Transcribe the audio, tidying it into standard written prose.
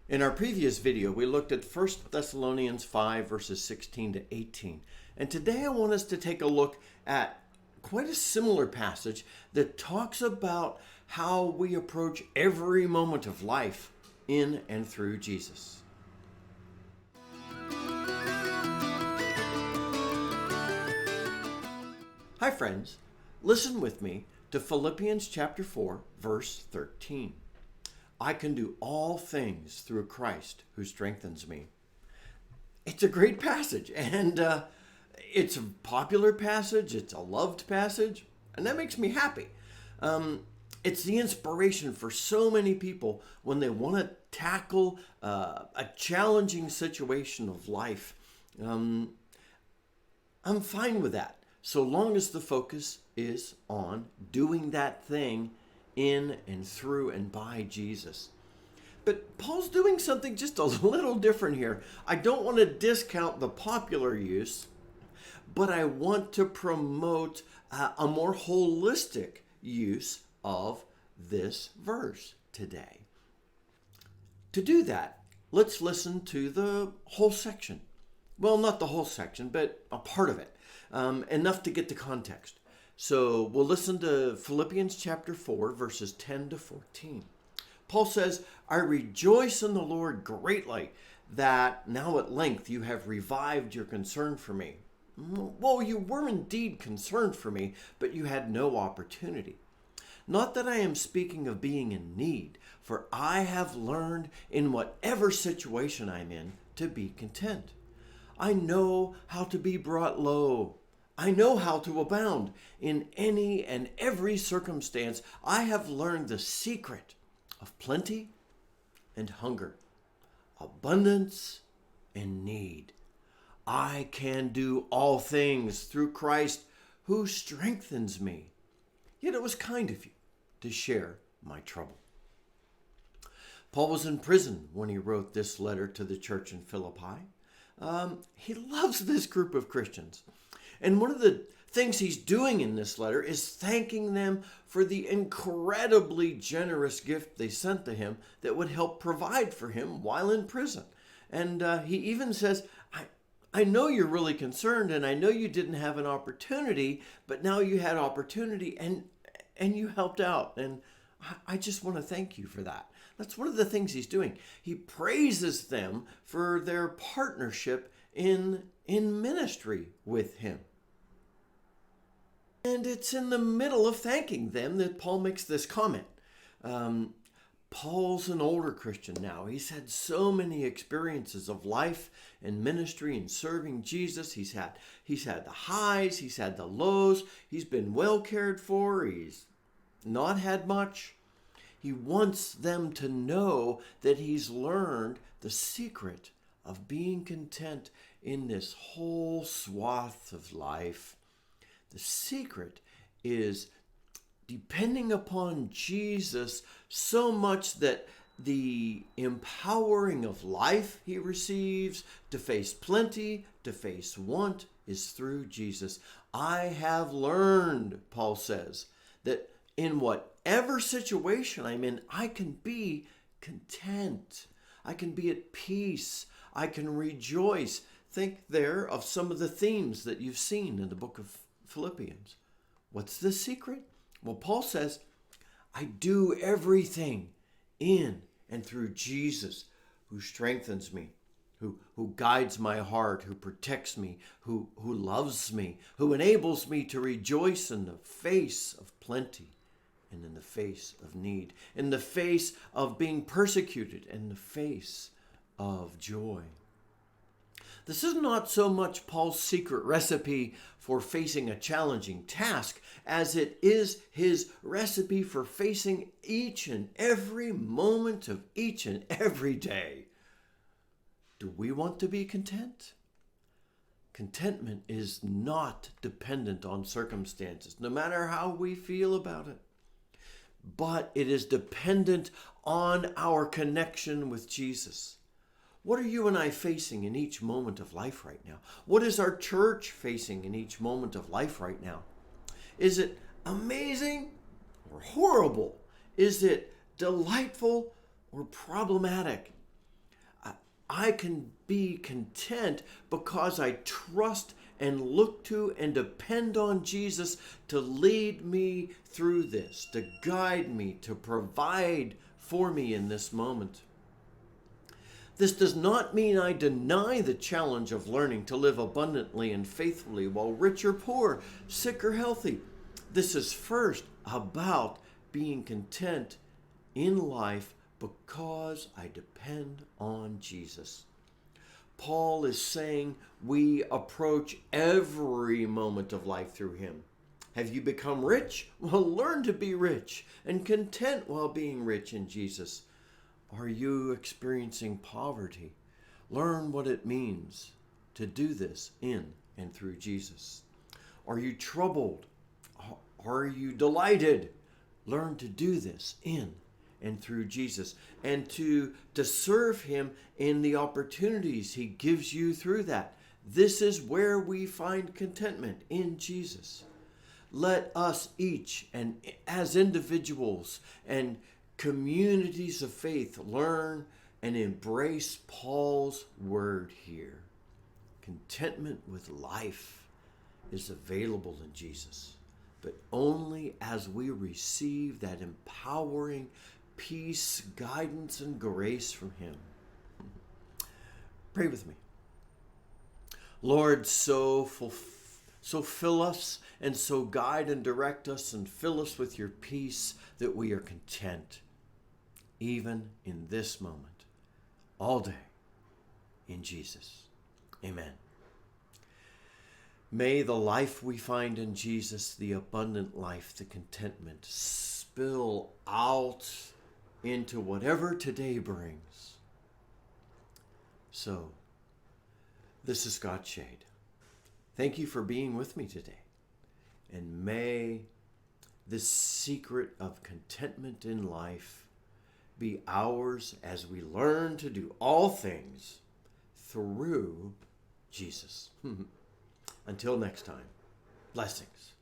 In our previous video, we looked at 1 Thessalonians 5, verses 16 to 18. And today I want us to take a look at quite a similar passage that talks about how we approach every moment of life in and through Jesus. Hi friends, listen with me to Philippians chapter 4, verse 13. I can do all things through Christ who strengthens me. It's a great passage, and it's a popular passage, it's a loved passage, and that makes me happy. It's the inspiration for so many people when they want to tackle a challenging situation of life. I'm fine with that, so long as the focus is on doing that thing in and through and by Jesus. But Paul's doing something just a little different here. I don't want to discount the popular use, but I want to promote a more holistic use of this verse today. To do that, let's listen to the whole section. Well, not the whole section, but a part of it, enough to get the context. So we'll listen to Philippians chapter 4, verses 10 to 14. Paul says, I rejoice in the Lord greatly that now at length you have revived your concern for me. Well, you were indeed concerned for me, but you had no opportunity. Not that I am speaking of being in need, for I have learned in whatever situation I'm in to be content. I know how to be brought low. I know how to abound. In any and every circumstance, I have learned the secret of plenty and hunger, abundance and need. I can do all things through Christ who strengthens me. Yet it was kind of you to share my trouble. Paul was in prison when he wrote this letter to the church in Philippi. He loves this group of Christians. And one of the things he's doing in this letter is thanking them for the incredibly generous gift they sent to him that would help provide for him while in prison. And he even says, I know you're really concerned and I know you didn't have an opportunity, but now you had opportunity and you helped out. And I just want to thank you for that. That's one of the things he's doing. He praises them for their partnership in ministry with him. And it's in the middle of thanking them that Paul makes this comment. Paul's an older Christian now. He's had so many experiences of life and ministry and serving Jesus. He's had the highs, he's had the lows. He's been well cared for. He's not had much. He wants them to know that he's learned the secret of being content in this whole swath of life. The secret is depending upon Jesus so much that the empowering of life he receives to face plenty, to face want, is through Jesus. I have learned, Paul says, that in whatever situation I'm in, I can be content. I can be at peace. I can rejoice. Think there of some of the themes that you've seen in the book of Philippians. What's the secret? Well, Paul says, I do everything in and through Jesus who strengthens me, who guides my heart, who protects me, who loves me, who enables me to rejoice in the face of plenty and in the face of need, in the face of being persecuted, in the face of joy. This is not so much Paul's secret recipe for facing a challenging task as it is his recipe for facing each and every moment of each and every day. Do we want to be content? Contentment is not dependent on circumstances, no matter how we feel about it. But it is dependent on our connection with Jesus. What are you and I facing in each moment of life right now? What is our church facing in each moment of life right now? Is it amazing or horrible? Is it delightful or problematic? I can be content because I trust and look to and depend on Jesus to lead me through this, to guide me, to provide for me in this moment. This does not mean I deny the challenge of learning to live abundantly and faithfully while rich or poor, sick or healthy. This is first about being content in life because I depend on Jesus. Paul is saying we approach every moment of life through him. Have you become rich? Well, learn to be rich and content while being rich in Jesus. Are you experiencing poverty? Learn what it means to do this in and through Jesus. Are you troubled? Are you delighted? Learn to do this in and through Jesus, and to serve him in the opportunities he gives you through that. This is where we find contentment, in Jesus. Let us each, and as individuals and communities of faith, learn and embrace Paul's word here. Contentment with life is available in Jesus, but only as we receive that empowering peace, guidance, and grace from him. Pray with me. Lord, so fill us and so guide and direct us and fill us with your peace that we are content, even in this moment, all day, in Jesus. Amen. May the life we find in Jesus, the abundant life, the contentment, spill out into whatever today brings. So, this is Scott Shade. Thank you for being with me today. And may this secret of contentment in life be ours as we learn to do all things through Jesus. Until next time, blessings.